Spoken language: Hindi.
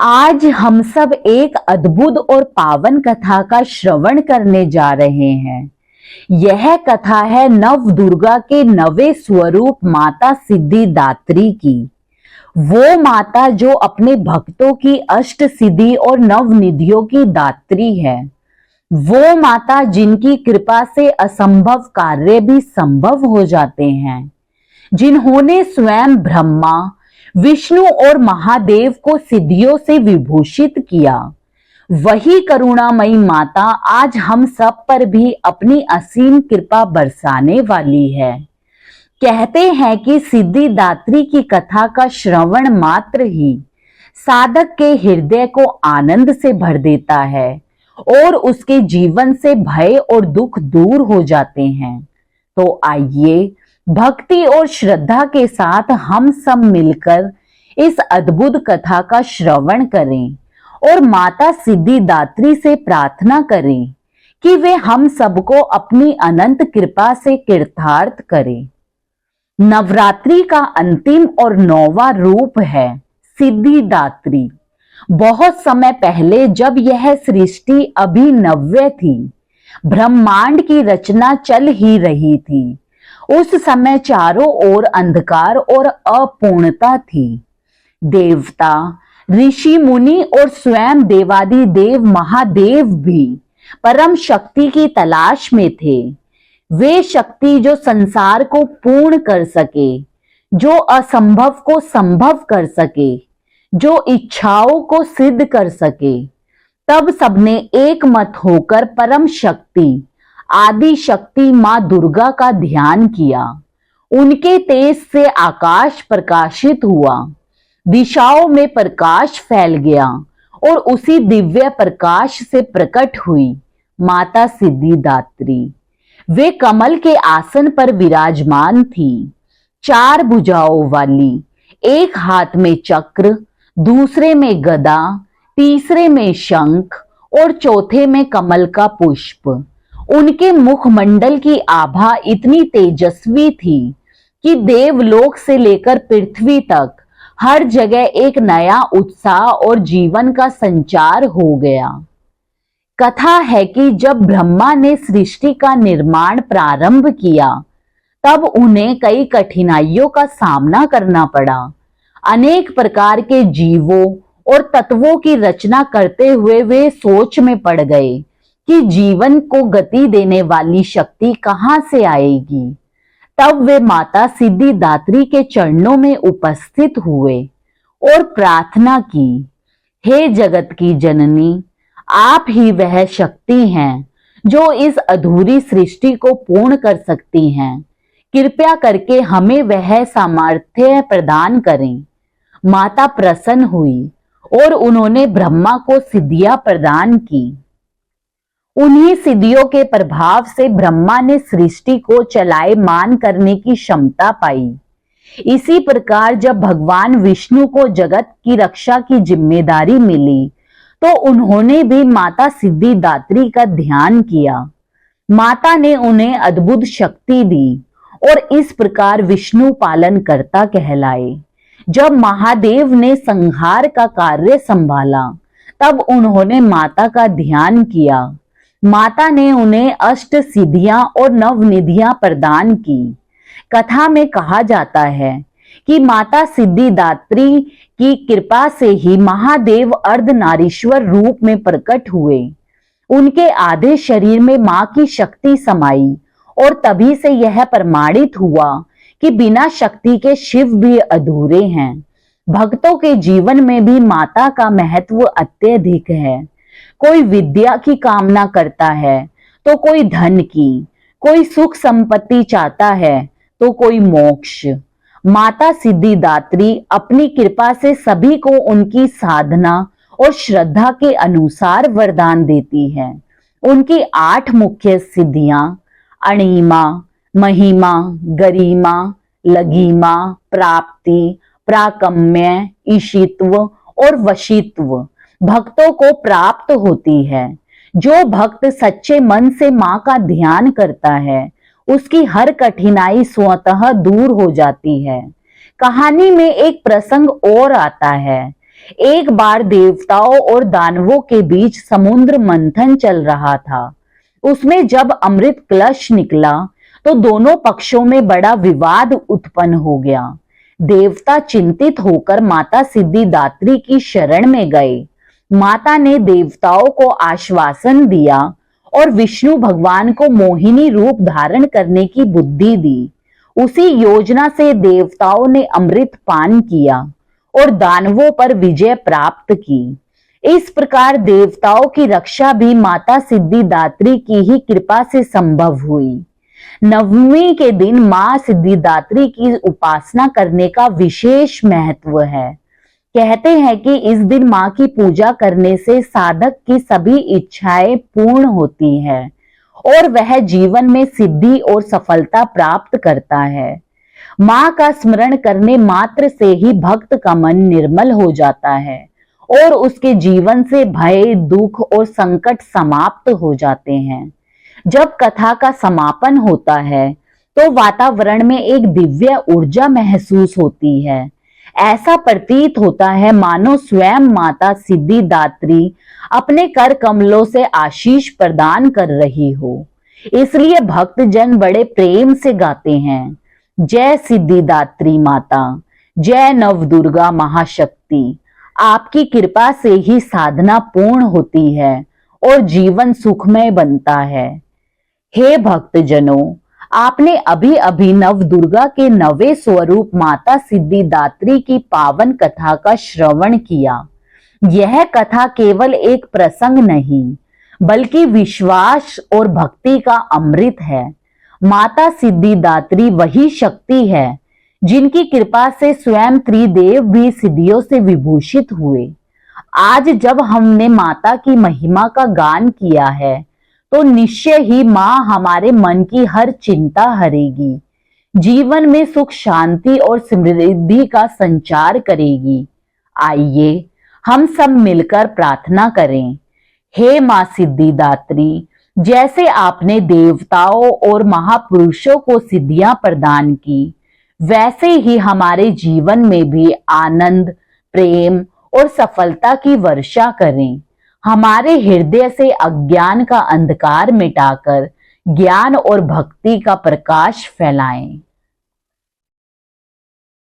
आज हम सब एक अद्भुत और पावन कथा का श्रवण करने जा रहे हैं। यह कथा है नव दुर्गा के नवे स्वरूप माता सिद्धिदात्री की। वो माता जो अपने भक्तों की अष्ट सिद्धि और नव निधियों की दात्री है। वो माता जिनकी कृपा से असंभव कार्य भी संभव हो जाते हैं। जिन्होंने स्वयं ब्रह्मा, विष्णु और महादेव को सिद्धियों से विभूषित किया, वही करुणामयी माता आज हम सब पर भी अपनी असीम कृपा बरसाने वाली है। कहते हैं कि सिद्धिदात्री की कथा का श्रवण मात्र ही साधक के हृदय को आनंद से भर देता है और उसके जीवन से भय और दुख दूर हो जाते हैं। तो आइए भक्ति और श्रद्धा के साथ हम सब मिलकर इस अद्भुत कथा का श्रवण करें और माता सिद्धिदात्री से प्रार्थना करें कि वे हम सबको अपनी अनंत कृपा से कृतार्थ करें। नवरात्रि का अंतिम और 9वां रूप है सिद्धिदात्री। बहुत समय पहले जब यह सृष्टि अभी नव्य थी, ब्रह्मांड की रचना चल ही रही थी, उस समय चारों ओर अंधकार और अपूर्णता थी। देवता, ऋषि मुनि और स्वयं देवादिदेव महादेव भी परम शक्ति की तलाश में थे। वे शक्ति जो संसार को पूर्ण कर सके, जो असंभव को संभव कर सके, जो इच्छाओं को सिद्ध कर सके। तब सबने एक मत होकर परम शक्ति, आदि शक्ति मां दुर्गा का ध्यान किया। उनके तेज से आकाश प्रकाशित हुआ, दिशाओं में प्रकाश फैल गया और उसी दिव्य प्रकाश से प्रकट हुई माता सिद्धिदात्री। वे कमल के आसन पर विराजमान थी, 4 भुजाओं वाली, एक हाथ में चक्र, दूसरे में गदा, तीसरे में शंख और चौथे में कमल का पुष्प। उनके मुखमंडल की आभा इतनी तेजस्वी थी कि देवलोक से लेकर पृथ्वी तक हर जगह एक नया उत्साह और जीवन का संचार हो गया। कथा है कि जब ब्रह्मा ने सृष्टि का निर्माण प्रारंभ किया, तब उन्हें कई कठिनाइयों का सामना करना पड़ा। अनेक प्रकार के जीवों और तत्वों की रचना करते हुए वे सोच में पड़ गए कि जीवन को गति देने वाली शक्ति कहां से आएगी। तब वे माता सिद्धिदात्री के चरणों में उपस्थित हुए और प्रार्थना की, हे जगत की जननी, आप ही वह शक्ति हैं जो इस अधूरी सृष्टि को पूर्ण कर सकती हैं। कृपया करके हमें वह सामर्थ्य प्रदान करें। माता प्रसन्न हुई और उन्होंने ब्रह्मा को सिद्धियां प्रदान की। उन्हीं सिद्धियों के प्रभाव से ब्रह्मा ने सृष्टि को चलायमान करने की क्षमता पाई। इसी प्रकार जब भगवान विष्णु को जगत की रक्षा की जिम्मेदारी मिली, तो उन्होंने भी माता सिद्धिदात्री का ध्यान किया। माता ने उन्हें अद्भुत शक्ति दी और इस प्रकार विष्णु पालन कर्ता कहलाए। जब महादेव ने संहार का कार्य संभाला, तब उन्होंने माता का ध्यान किया। माता ने उन्हें अष्ट सिद्धियां और नवनिधियां प्रदान की। कथा में कहा जाता है कि माता सिद्धिदात्री की कृपा से ही महादेव अर्धनारीश्वर रूप में प्रकट हुए। उनके आधे शरीर में मां की शक्ति समाई और तभी से यह प्रमाणित हुआ कि बिना शक्ति के शिव भी अधूरे हैं। भक्तों के जीवन में भी माता का महत्व अत्यधिक है। कोई विद्या की कामना करता है तो कोई धन की, कोई सुख संपत्ति चाहता है तो कोई मोक्ष। माता सिद्धिदात्री अपनी कृपा से सभी को उनकी साधना और श्रद्धा के अनुसार वरदान देती है। उनकी 8 मुख्य सिद्धियां अणिमा, महिमा, गरिमा, लघिमा, प्राप्ति, प्राकम्य, ईशित्व और वशित्व भक्तों को प्राप्त होती है। जो भक्त सच्चे मन से मां का ध्यान करता है, उसकी हर कठिनाई स्वतः दूर हो जाती है। कहानी में एक प्रसंग और आता है एक बार देवताओं और दानवों के बीच समुद्र मंथन चल रहा था। उसमें जब अमृत कलश निकला तो दोनों पक्षों में बड़ा विवाद उत्पन्न हो गया। देवता चिंतित होकर माता सिद्धिदात्री की शरण में गए। माता ने देवताओं को आश्वासन दिया और विष्णु भगवान को मोहिनी रूप धारण करने की बुद्धि दी। उसी योजना से देवताओं ने अमृत पान किया और दानवों पर विजय प्राप्त की। इस प्रकार देवताओं की रक्षा भी माता सिद्धिदात्री की ही कृपा से संभव हुई। नवमी के दिन मां सिद्धिदात्री की उपासना करने का विशेष महत्व है। कहते हैं कि इस दिन मां की पूजा करने से साधक की सभी इच्छाएं पूर्ण होती है और वह जीवन में सिद्धि और सफलता प्राप्त करता है। मां का स्मरण करने मात्र से ही भक्त का मन निर्मल हो जाता है और उसके जीवन से भय, दुख और संकट समाप्त हो जाते हैं। जब कथा का समापन होता है तो वातावरण में एक दिव्य ऊर्जा महसूस होती है। ऐसा प्रतीत होता है मानो स्वयं माता सिद्धिदात्री अपने कर कमलों से आशीष प्रदान कर रही हो। इसलिए भक्तजन बड़े प्रेम से गाते हैं, जय सिद्धिदात्री माता, जय नवदुर्गा महाशक्ति। आपकी कृपा से ही साधना पूर्ण होती है और जीवन सुखमय बनता है। हे भक्तजनों, आपने अभी अभी नवदुर्गा के नवे स्वरूप माता सिद्धिदात्री की पावन कथा का श्रवण किया। यह कथा केवल एक प्रसंग नहीं, बल्कि विश्वास और भक्ति का अमृत है। माता सिद्धिदात्री वही शक्ति है जिनकी कृपा से स्वयं त्रिदेव भी सिद्धियों से विभूषित हुए। आज जब हमने माता की महिमा का गान किया है तो निश्चय ही मां हमारे मन की हर चिंता हरेगी, जीवन में सुख शांति और समृद्धि का संचार करेगी। आइए हम सब मिलकर प्रार्थना करें। हे मां सिद्धिदात्री, जैसे आपने देवताओं और महापुरुषों को सिद्धियां प्रदान की, वैसे ही हमारे जीवन में भी आनंद, प्रेम और सफलता की वर्षा करें। हमारे हृदय से अज्ञान का अंधकार मिटाकर ज्ञान और भक्ति का प्रकाश फैलाएं।